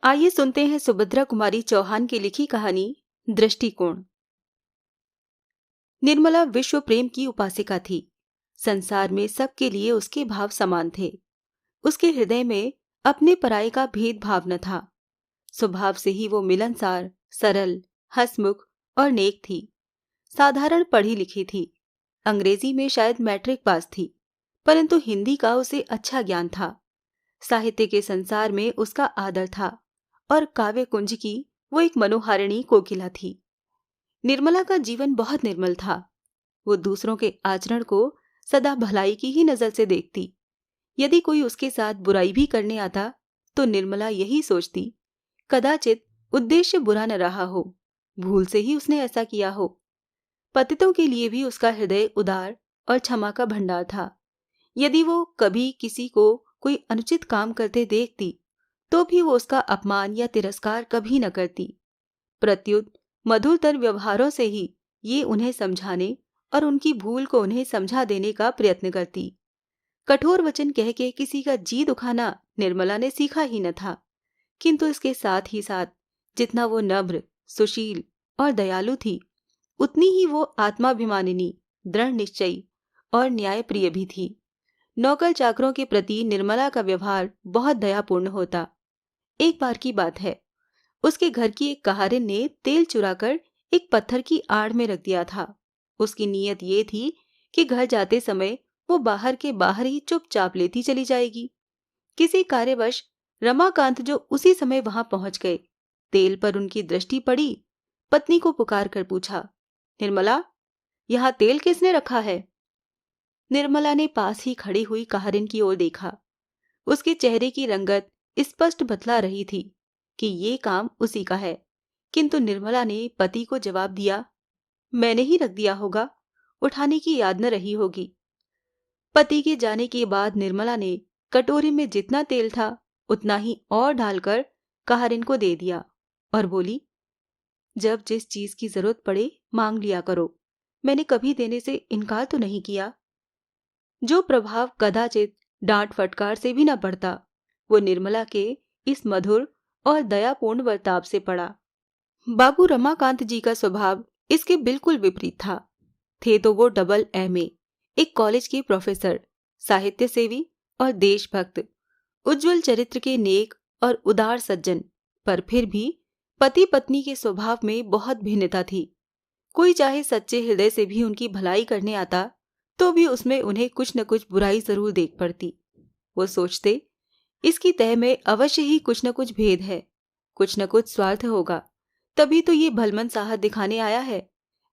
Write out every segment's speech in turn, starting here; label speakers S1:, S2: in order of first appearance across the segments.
S1: आइए सुनते हैं सुभद्रा कुमारी चौहान की लिखी कहानी दृष्टिकोण। निर्मला विश्व प्रेम की उपासिका थी। संसार में सबके लिए उसके भाव समान थे। उसके हृदय में अपने पराये का भेदभाव न था। स्वभाव से ही वो मिलनसार, सरल, हंसमुख और नेक थी। साधारण पढ़ी लिखी थी। अंग्रेजी में शायद मैट्रिक पास थी, परंतु हिंदी का उसे अच्छा ज्ञान था। साहित्य के संसार में उसका आदर था और काव्य कुंज की वो एक मनोहारिणी कोकिला थी। निर्मला का जीवन बहुत निर्मल था। वो दूसरों के आचरण को सदा भलाई की ही नजर से देखती। यदि कोई उसके साथ बुराई भी करने आता तो निर्मला यही सोचती, कदाचित उद्देश्य बुरा न रहा हो, भूल से ही उसने ऐसा किया हो। पतितों के लिए भी उसका हृदय उदार और क्षमा का भंडार था। यदि वो कभी किसी को कोई अनुचित काम करते देखती तो भी वो उसका अपमान या तिरस्कार कभी न करती। प्रत्युत मधुरतर व्यवहारों से ही ये उन्हें समझाने और उनकी भूल को उन्हें समझा देने का प्रयत्न करती। कठोर वचन कह के किसी का जी दुखाना निर्मला ने सीखा ही न था, किंतु इसके साथ ही साथ जितना वो नम्र, सुशील और दयालु थी, उतनी ही वो आत्माभिमानिनी, दृढ़ निश्चयी और न्यायप्रिय भी थी। नौकर चाकरों के प्रति निर्मला का व्यवहार बहुत दयापूर्ण होता। एक बार की बात है, उसके घर की एक कहारिन ने तेल चुराकर एक पत्थर की आड़ में रख दिया था। उसकी नीयत ये थी कि घर जाते समय वो बाहर के बाहर ही चुपचाप लेती चली जाएगी। किसी कार्यवश रमाकांत जो उसी समय वहां पहुंच गए, तेल पर उनकी दृष्टि पड़ी। पत्नी को पुकार कर पूछा, निर्मला, यहाँ तेल किसने रखा है? निर्मला ने पास ही खड़ी हुई कहारिन की ओर देखा। उसके चेहरे की रंगत स्पष्ट बतला रही थी कि ये काम उसी का है, किंतु निर्मला ने पति को जवाब दिया, मैंने ही रख दिया होगा, उठाने की याद न रही होगी। पति के जाने के बाद निर्मला ने कटोरी में जितना तेल था उतना ही और डालकर कहारिन को दे दिया और बोली, जब जिस चीज की जरूरत पड़े मांग लिया करो, मैंने कभी देने से इनकार तो नहीं किया। जो प्रभाव कदाचित डांट फटकार से भी न पड़ता, वो निर्मला के इस मधुर और दयापूर्ण बर्ताव से पड़ा। बाबू रमाकांत जी का स्वभाव इसके बिल्कुल विपरीत था। थे तो वो डबल एमए, एक कॉलेज के प्रोफेसर, साहित्य सेवी और देशभक्त, उज्जवल चरित्र के नेक और उदार सज्जन, पर फिर भी पति पत्नी के स्वभाव में बहुत भिन्नता थी। कोई चाहे सच्चे हृदय से भी उनकी भलाई करने आता तो भी उसमें उन्हें कुछ न कुछ बुराई जरूर देख पड़ती। वो सोचते, इसकी तह में अवश्य ही कुछ न कुछ भेद है, कुछ न कुछ स्वार्थ होगा, तभी तो ये भलमन साहब दिखाने आया है,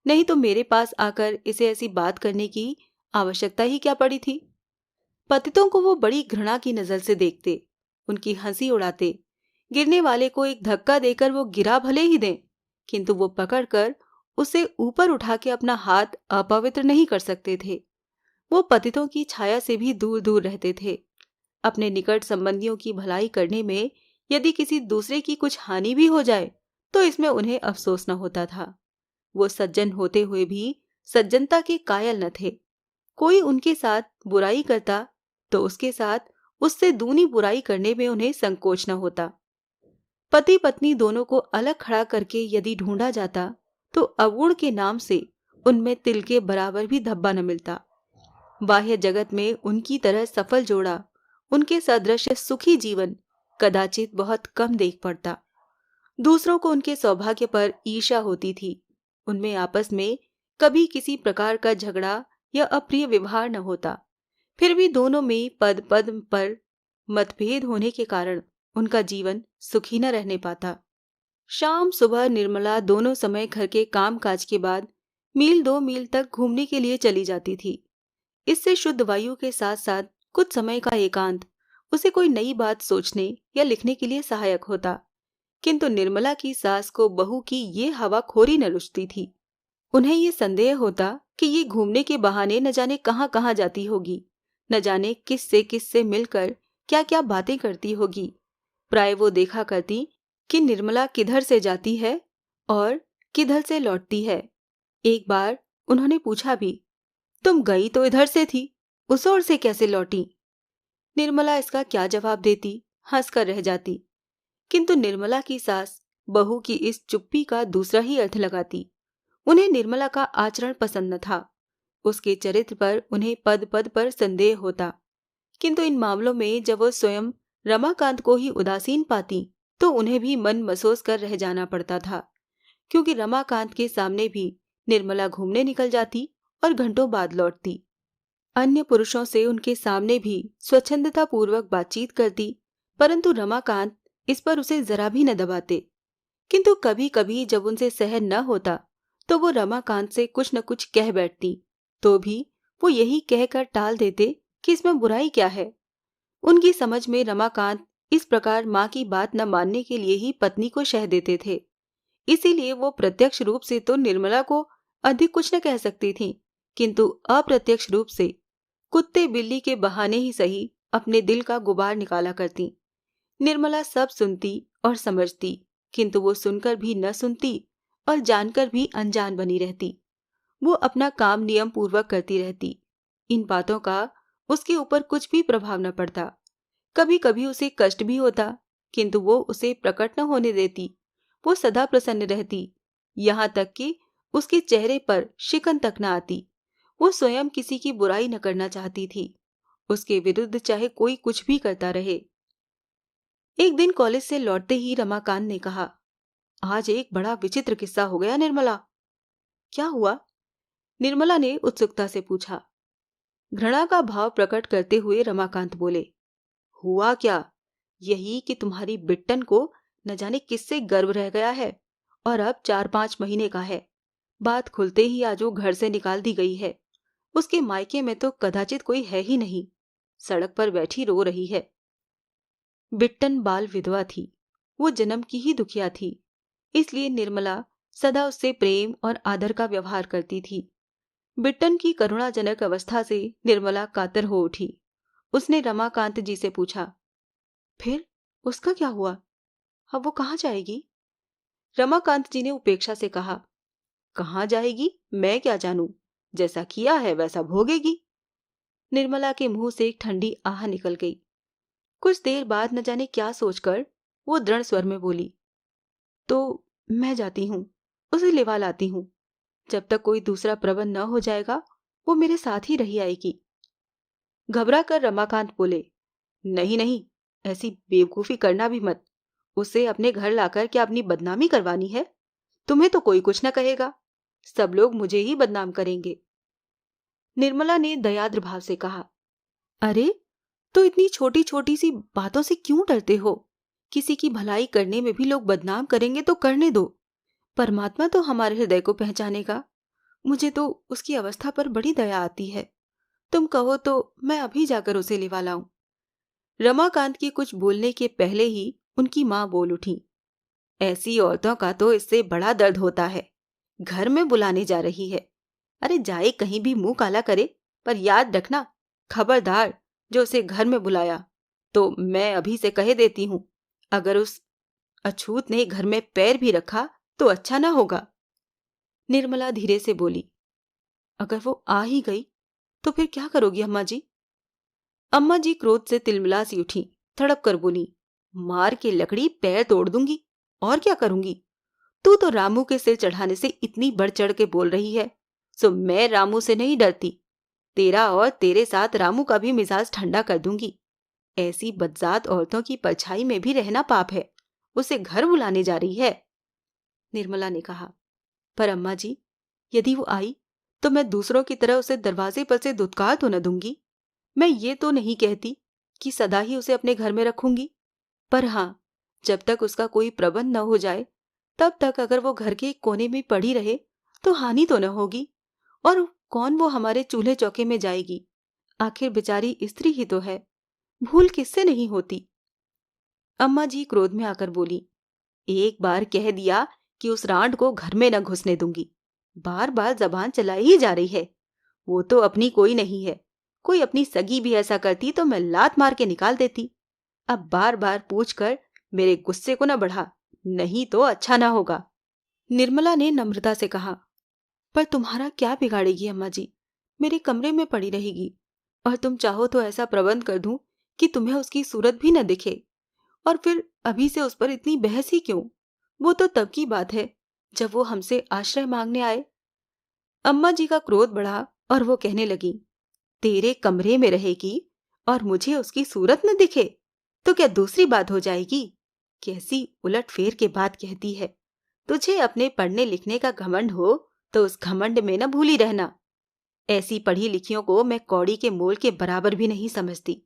S1: नहीं तो मेरे पास आकर इसे ऐसी बात करने की आवश्यकता ही क्या पड़ी थी। पतितों को वो बड़ी घृणा की नजर से देखते, उनकी हंसी उड़ाते। गिरने वाले को एक धक्का देकर वो गिरा भले ही दें, किंतु वो पकड़कर उसे ऊपर उठा के अपना हाथ अपवित्र नहीं कर सकते थे। वो पतितों की छाया से भी दूर दूर रहते थे। अपने निकट संबंधियों की भलाई करने में यदि किसी दूसरे की कुछ हानि भी हो जाए तो इसमें उन्हें अफसोस न होता था। वो सज्जन होते हुए भी सज्जनता के कायल न थे। कोई उनके साथ बुराई करता तो उसके साथ उससे दूनी बुराई करने में उन्हें संकोच न होता। पति पत्नी दोनों को अलग खड़ा करके यदि ढूंढा जाता तो अवगुण के नाम से उनमें तिल के बराबर भी धब्बा न मिलता। बाह्य जगत में उनकी तरह सफल जोड़ा, उनके सदृश सुखी जीवन कदाचित बहुत कम देख पड़ता। दूसरों को उनके सौभाग्य पर ईर्ष्या होती थी। उनमें आपस में कभी किसी प्रकार का झगड़ा या अप्रिय व्यवहार न होता। फिर भी दोनों में पद पद पर मतभेद होने के कारण उनका जीवन सुखी न रहने पाता। शाम सुबह निर्मला दोनों समय घर के काम काज के बाद मील 2 मील तक घूमने के लिए चली जाती थी। इससे शुद्ध वायु के साथ साथ कुछ समय का एकांत उसे कोई नई बात सोचने या लिखने के लिए सहायक होता। किंतु निर्मला की सास को बहू की ये हवाखोरी न रुचती थी। उन्हें ये संदेह होता कि ये घूमने के बहाने न जाने कहाँ कहाँ जाती होगी, न जाने किस से मिलकर क्या क्या बातें करती होगी। प्राय वो देखा करती कि निर्मला किधर से जाती है और किधर से लौटती है। एक बार उन्होंने पूछा भी, तुम गई तो इधर से थी, उस ओर से कैसे लौटी? निर्मला इसका क्या जवाब देती, हंसकर रह जाती। किंतु निर्मला की सास बहू की इस चुप्पी का दूसरा ही अर्थ लगाती। उन्हें निर्मला का आचरण पसंद न था। उसके चरित्र पर उन्हें पद पद पर संदेह होता। किंतु इन मामलों में जब वो स्वयं रमाकांत को ही उदासीन पाती तो उन्हें भी मन मसोस कर रह जाना पड़ता था, क्योंकि रमाकांत के सामने भी निर्मला घूमने निकल जाती और घंटों बाद लौटती। अन्य पुरुषों से उनके सामने भी स्वच्छंदता पूर्वक बातचीत करती, परंतु रमाकांत इस पर उसे जरा भी न दबाते। किंतु कभी कभी जब उनसे सहन न होता तो वो रमाकांत से कुछ न कुछ कह बैठती, तो भी वो यही कहकर टाल देते कि इसमें बुराई क्या है। उनकी समझ में रमाकांत इस प्रकार माँ की बात न मानने के लिए ही पत्नी को शह देते थे। इसीलिए वो प्रत्यक्ष रूप से तो निर्मला को अधिक कुछ न कह सकती थी, किंतु अप्रत्यक्ष रूप से कुत्ते बिल्ली के बहाने ही सही अपने दिल का गुबार निकाला करती। निर्मला सब सुनती और समझती, किंतु वो सुनकर भी न सुनती और जानकर भी अनजान बनी रहती। वो अपना काम नियम पूर्वक करती रहती। इन बातों का उसके ऊपर कुछ भी प्रभाव न पड़ता। कभी कभी उसे कष्ट भी होता, किंतु वो उसे प्रकट न होने देती। वो सदा प्रसन्न रहती, यहाँ तक कि उसके चेहरे पर शिकन तक न आती। वो स्वयं किसी की बुराई न करना चाहती थी, उसके विरुद्ध चाहे कोई कुछ भी करता रहे। एक दिन कॉलेज से लौटते ही रमाकांत ने कहा, आज एक बड़ा विचित्र किस्सा हो गया निर्मला। क्या हुआ? निर्मला ने उत्सुकता से पूछा। घृणा का भाव प्रकट करते हुए रमाकांत बोले, हुआ क्या? यही कि तुम्हारी बिट्टन को न जाने किससे गर्व रह गया है और अब 4-5 महीने का है। बात खुलते ही आज वो घर से निकाल दी गई है। उसके मायके में तो कदाचित कोई है ही नहीं। सड़क पर बैठी रो रही है। बिट्टन बाल विधवा थी। वो जन्म की ही दुखिया थी, इसलिए निर्मला सदा उससे प्रेम और आदर का व्यवहार करती थी। बिट्टन की करुणाजनक अवस्था से निर्मला कातर हो उठी। उसने रमाकांत जी से पूछा, फिर उसका क्या हुआ? अब वो कहाँ जाएगी? रमाकांत जी ने उपेक्षा से कहा, कहाँ जाएगी मैं क्या जानूं, जैसा किया है वैसा भोगेगी। निर्मला के मुंह से एक ठंडी आह निकल गई। कुछ देर बाद न जाने क्या सोचकर वो दृढ़ स्वर में बोली, तो मैं जाती हूँ, उसे लिवा लाती हूँ। जब तक कोई दूसरा प्रबंध न हो जाएगा वो मेरे साथ ही रही आएगी। घबरा कर रमाकांत बोले, नहीं नहीं, ऐसी बेवकूफी करना भी मत। उसे अपने घर लाकर क्या अपनी बदनामी करवानी है? तुम्हें तो कोई कुछ न कहेगा, सब लोग मुझे ही बदनाम करेंगे। निर्मला ने दयाद्र भाव से कहा, अरे तो इतनी छोटी छोटी सी बातों से क्यों डरते हो? किसी की भलाई करने में भी लोग बदनाम करेंगे तो करने दो। परमात्मा तो हमारे हृदय को पहचानेगा। मुझे तो उसकी अवस्था पर बड़ी दया आती है। तुम कहो तो मैं अभी जाकर उसे लिवा लाऊं। रमाकांत के कुछ बोलने के पहले ही उनकी मां बोल उठी, ऐसी औरतों का तो इससे बड़ा दर्द होता है। घर में बुलाने जा रही है। अरे जाए कहीं भी मुंह काला करे, पर याद रखना, खबरदार जो उसे घर में बुलाया तो मैं अभी से कह देती हूं, अगर उस अछूत ने घर में पैर भी रखा तो अच्छा ना होगा। निर्मला धीरे से बोली, अगर वो आ ही गई तो फिर क्या करोगी अम्मा जी? अम्मा जी क्रोध से तिलमिला सी उठी, तड़प कर बोली, मार के लकड़ी पैर तोड़ दूंगी, और क्या करूंगी? तू तो रामू के सिर चढ़ाने से इतनी बढ़ चढ़ के बोल रही है, सो मैं रामू से नहीं डरती। तेरा और तेरे साथ रामू का भी मिजाज ठंडा कर दूंगी। ऐसी बदजात औरतों की परछाई में भी रहना पाप है। उसे घर बुलाने जा रही है। निर्मला ने कहा, पर अम्मा जी, यदि वो आई तो मैं दूसरों की तरह उसे दरवाजे पर से धुतकार तो न दूंगी। मैं ये तो नहीं कहती कि सदा ही उसे अपने घर में रखूंगी, पर हाँ, जब तक उसका कोई प्रबंध न हो जाए तब तक अगर वो घर के एक कोने में पड़ी रहे तो हानि तो न होगी। और कौन वो हमारे चूल्हे चौके में जाएगी? आखिर बेचारी स्त्री ही तो है, भूल किससे नहीं होती। अम्मा जी क्रोध में आकर बोली, एक बार कह दिया कि उस रांड को घर में न घुसने दूंगी, बार बार जबान चलाई ही जा रही है। वो तो अपनी कोई नहीं है, कोई अपनी सगी भी ऐसा करती तो मैं लात मार के निकाल देती। अब बार बार पूछ कर मेरे गुस्से को न बढ़ा, नहीं तो अच्छा ना होगा। निर्मला ने नम्रता से कहा, पर तुम्हारा क्या बिगाड़ेगी अम्मा जी? मेरे कमरे में पड़ी रहेगी, और तुम चाहो तो ऐसा प्रबंध कर दूं कि तुम्हें उसकी सूरत भी न दिखे। और फिर अभी से उस पर इतनी बहस ही क्यों? वो तो तब की बात है जब वो हमसे आश्रय मांगने आए। अम्मा जी का क्रोध बढ़ा और वो कहने लगी, तेरे कमरे में रहेगी और मुझे उसकी सूरत न दिखे तो क्या दूसरी बात हो जाएगी? कैसी उलटफेर के बात कहती है। तुझे अपने पढ़ने लिखने का घमंड हो तो उस घमंड में न भूली रहना। ऐसी पढ़ी लिखियों को मैं कौड़ी के मोल के बराबर भी नहीं समझती।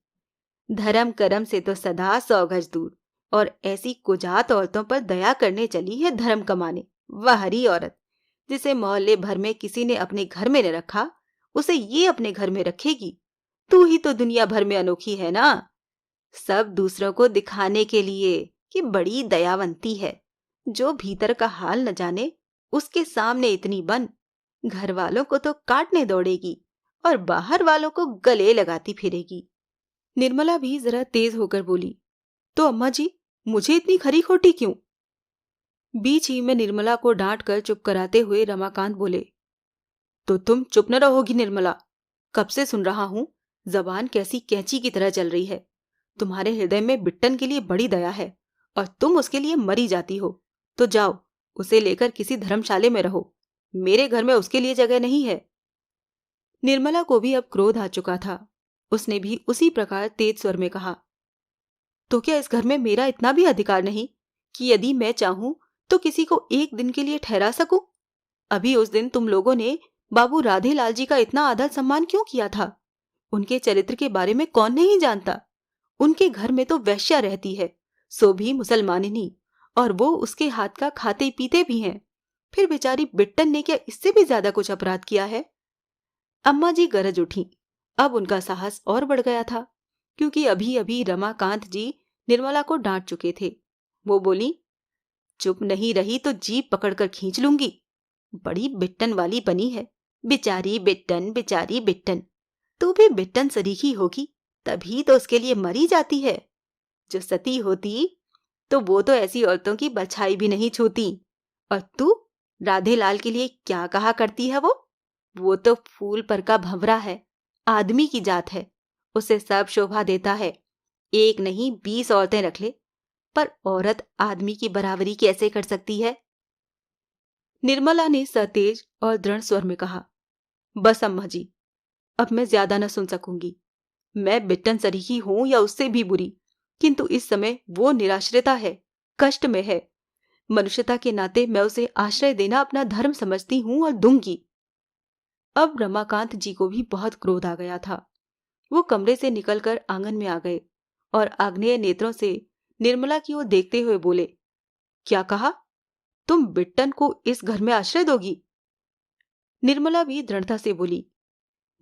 S1: धर्म कर्म से तो सदा 100 गज दूर, और ऐसी कुजात औरतों पर दया करने चली है धर्म कमाने। वह हरी औरत, जिसे मोहल्ले भर में किसी ने अपने घर में न रखा, उसे ये अपने घर में रखेगी। तू ही तो दुनिया भर में अनोखी है ना, सब दूसरों को दिखाने के लिए कि बड़ी दयावंती है। जो भीतर का हाल न जाने उसके सामने इतनी बन, घर वालों को तो काटने दौड़ेगी और बाहर वालों को गले लगाती फिरेगी। निर्मला भी जरा तेज होकर बोली, तो अम्मा जी, मुझे इतनी खरी खोटी क्यों? बीच ही में निर्मला को डांट कर चुप कराते हुए रमाकांत बोले, तो तुम चुप न रहोगी निर्मला? कब से सुन रहा हूं, जबान कैसी कैंची की तरह चल रही है। तुम्हारे हृदय में बिट्टन के लिए बड़ी दया है और तुम उसके लिए मरी जाती हो। तो जाओ, उसे लेकर किसी धर्मशाले में रहो। मेरे घर में उसके लिए जगह नहीं है। निर्मला को भी अब क्रोध आ चुका था। उसने भी उसी प्रकार तेज स्वर में कहा, तो क्या इस घर में मेरा इतना भी अधिकार नहीं कि यदि मैं चाहूं तो किसी को एक दिन के लिए ठहरा सकूं? अभी उस दिन तुम लोगों ने बाबू राधेलाल जी का इतना आदर सम्मान क्यों किया था? उनके चरित्र के बारे में कौन नहीं जानता? उनके घर में तो वैश्या रहती है, सो भी मुसलमानिनी, और वो उसके हाथ का खाते पीते भी हैं। फिर बेचारी बिट्टन ने क्या इससे भी ज्यादा कुछ अपराध किया है? अम्मा जी गरज उठी। अब उनका साहस और बढ़ गया था, क्योंकि अभी अभी रमाकांत जी निर्मला को डांट चुके थे। वो बोली, चुप नहीं रही तो जीभ पकड़कर खींच लूंगी। बड़ी बिट्टन वाली बनी है। बेचारी बिट्टन, बेचारी बिट्टन। तू भी बिट्टन सरीखी होगी, तभी तो उसके लिए मरी जाती है। जो सती होती तो वो तो ऐसी औरतों की बछाई भी नहीं छूती। और तू राधेलाल के लिए क्या कहा करती है? वो तो फूल पर का भंवरा है, आदमी की जात है। उसे सब शोभा देता है। एक नहीं 20 औरतें रख ले, पर औरत आदमी की बराबरी कैसे कर सकती है? निर्मला ने सतेज और दृढ़ स्वर में कहा, बस अम्मा जी, अब मैं ज्यादा न सुन सकूंगी। मैं बिट्टन सरीखी हूं या उससे भी बुरी, किंतु इस समय वो निराश्रिता है, कष्ट में है। मनुष्यता के नाते मैं उसे आश्रय देना अपना धर्म समझती हूं और दूंगी। अब रमाकांत जी को भी बहुत क्रोध आ गया था। वो कमरे से निकलकर आंगन में आ गए और आग्नेय नेत्रों से निर्मला की ओर देखते हुए बोले, क्या कहा? तुम बिट्टन को इस घर में आश्रय दोगी? निर्मला भी दृढ़ता से बोली,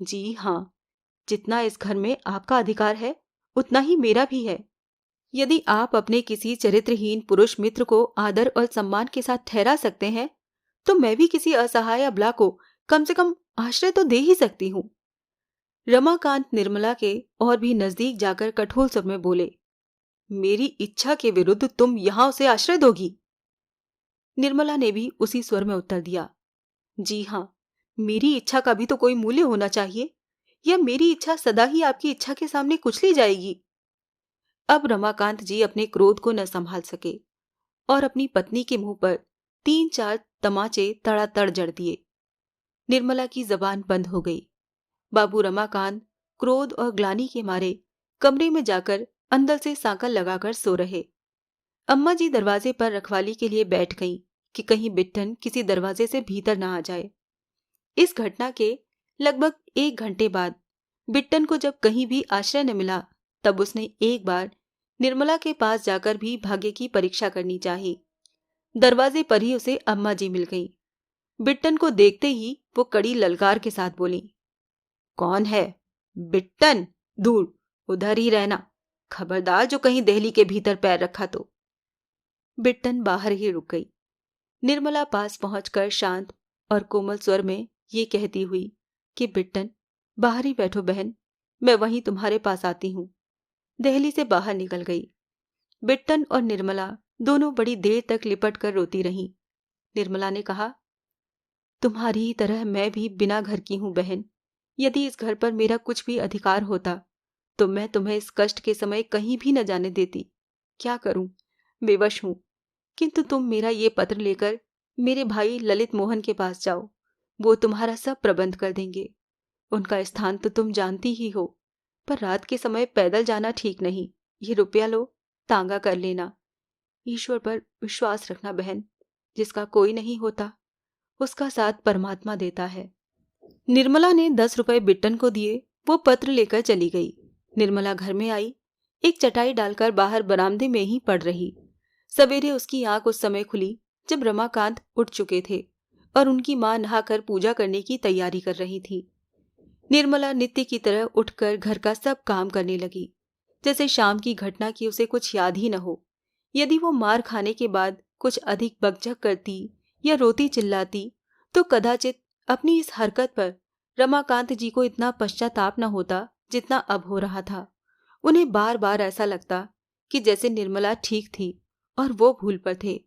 S1: जी हाँ, जितना इस घर में आपका अधिकार है उतना ही मेरा भी है। यदि आप अपने किसी चरित्रहीन पुरुष मित्र को आदर और सम्मान के साथ ठहरा सकते हैं, तो मैं भी किसी असहाय अबला को कम से कम आश्रय तो दे ही सकती हूँ। रमाकांत निर्मला के और भी नजदीक जाकर कठोर स्वर में बोले, मेरी इच्छा के विरुद्ध तुम यहां उसे आश्रय दोगी? निर्मला ने भी उसी स्वर में उत्तर दिया, जी हाँ, मेरी इच्छा का भी तो कोई मूल्य होना चाहिए, या मेरी इच्छा सदा ही आपकी इच्छा के सामने कुचली जाएगी? अब रमाकांत जी अपने क्रोध को न संभाल सके और अपनी पत्नी के मुंह पर 3-4 तमाचे तड़ातड़ जड़ दिए। निर्मला की जबान बंद हो गई। बाबू रमाकांत क्रोध और ग्लानि के मारे कमरे में जाकर अंदर से सांकल लगाकर सो रहे। अम्मा जी दरवाजे पर रखवाली के लिए बैठ गईं कि कहीं बिट्टन किसी दरवाजे से भीतर ना आ जाए। इस घटना के लगभग 1 घंटे बाद बिट्टन को जब कहीं भी आश्रय न मिला, तब उसने एक बार निर्मला के पास जाकर भी भाग्य की परीक्षा करनी चाही। दरवाजे पर ही उसे अम्मा जी मिल गईं। बिट्टन को देखते ही वो कड़ी ललकार के साथ बोली, कौन है? बिट्टन? दूर, उधर ही रहना। खबरदार जो कहीं देहली के भीतर पैर रखा तो। बिट्टन बाहर ही रुक गई। निर्मला पास पहुंचकर शांत और कोमल स्वर में ये कहती हुई कि बिट्टन, बाहर ही बैठो बहन, मैं वहीं तुम्हारे पास आती हूँ, देहली से बाहर निकल गई। बिट्टन और निर्मला दोनों बड़ी देर तक लिपट कर रोती रहीं। निर्मला ने कहा, तुम्हारी ही तरह मैं भी बिना घर की हूं बहन। यदि इस घर पर मेरा कुछ भी अधिकार होता तो मैं तुम्हें इस कष्ट के समय कहीं भी न जाने देती। क्या करूं, बेवश हूं। किंतु तुम मेरा ये पत्र लेकर मेरे भाई ललित मोहन के पास जाओ, वो तुम्हारा सब प्रबंध कर देंगे। उनका स्थान तो तुम जानती ही हो, पर रात के समय पैदल जाना ठीक नहीं। ये रुपया लो, तांगा कर लेना। ईश्वर पर विश्वास रखना बहन, जिसका कोई नहीं होता उसका साथ परमात्मा देता है। निर्मला ने 10 रुपए बिट्टन को दिए। वो पत्र लेकर चली गई। निर्मला घर में आई, एक चटाई डालकर बाहर बरामदे में ही पड़ रही। सवेरे उसकी आंख उस समय खुली जब रमाकांत उठ चुके थे और उनकी मां नहाकर पूजा करने की तैयारी कर रही थी। निर्मला नित्य की तरह उठकर घर का सब काम करने लगी, जैसे शाम की घटना की उसे कुछ याद ही न हो। यदि वो मार खाने के बाद कुछ अधिक बकझक करती या रोती चिल्लाती तो कदाचित अपनी इस हरकत पर रमाकांत जी को इतना पश्चाताप न होता जितना अब हो रहा था। उन्हें बार बार ऐसा लगता कि जैसे निर्मला ठीक थी और वो भूल पर थे।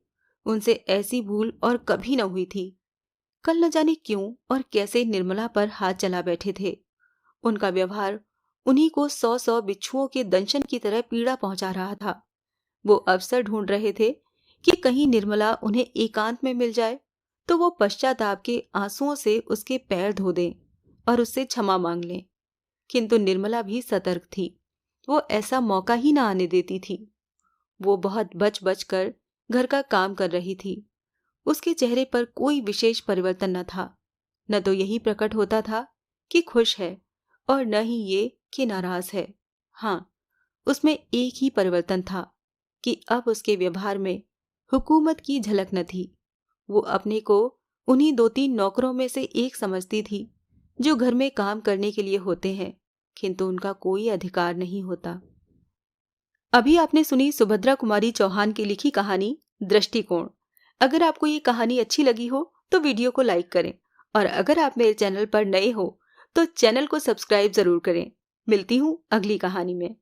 S1: उनसे ऐसी भूल और कभी न हुई थी। कल न जाने क्यों और कैसे निर्मला पर हाथ चला बैठे थे। उनका व्यवहार उन्हीं को 100 बिच्छुओं के दंशन की तरह पीड़ा पहुंचा रहा था। वो अवसर ढूंढ रहे थे कि कहीं निर्मला उन्हें एकांत में मिल जाए तो वो पश्चाताप के आंसुओं से उसके पैर धो दें और उससे क्षमा मांग लें। किंतु निर्मला भी सतर्क थी। वो ऐसा मौका ही ना आने देती थी। वो बहुत बच बच कर घर का काम कर रही थी। उसके चेहरे पर कोई विशेष परिवर्तन न था। न तो यही प्रकट होता था कि खुश है और न ही ये कि नाराज है। हाँ, उसमें एक ही परिवर्तन था कि अब उसके व्यवहार में हुकूमत की झलक न थी। वो अपने को उन्हीं 2-3 नौकरों में से एक समझती थी जो घर में काम करने के लिए होते हैं, किंतु उनका कोई अधिकार नहीं होता। अभी आपने सुनी सुभद्रा कुमारी चौहान की लिखी कहानी दृष्टिकोण। अगर आपको ये कहानी अच्छी लगी हो तो वीडियो को लाइक करें, और अगर आप मेरे चैनल पर नए हो तो चैनल को सब्सक्राइब जरूर करें। मिलती हूँ अगली कहानी में।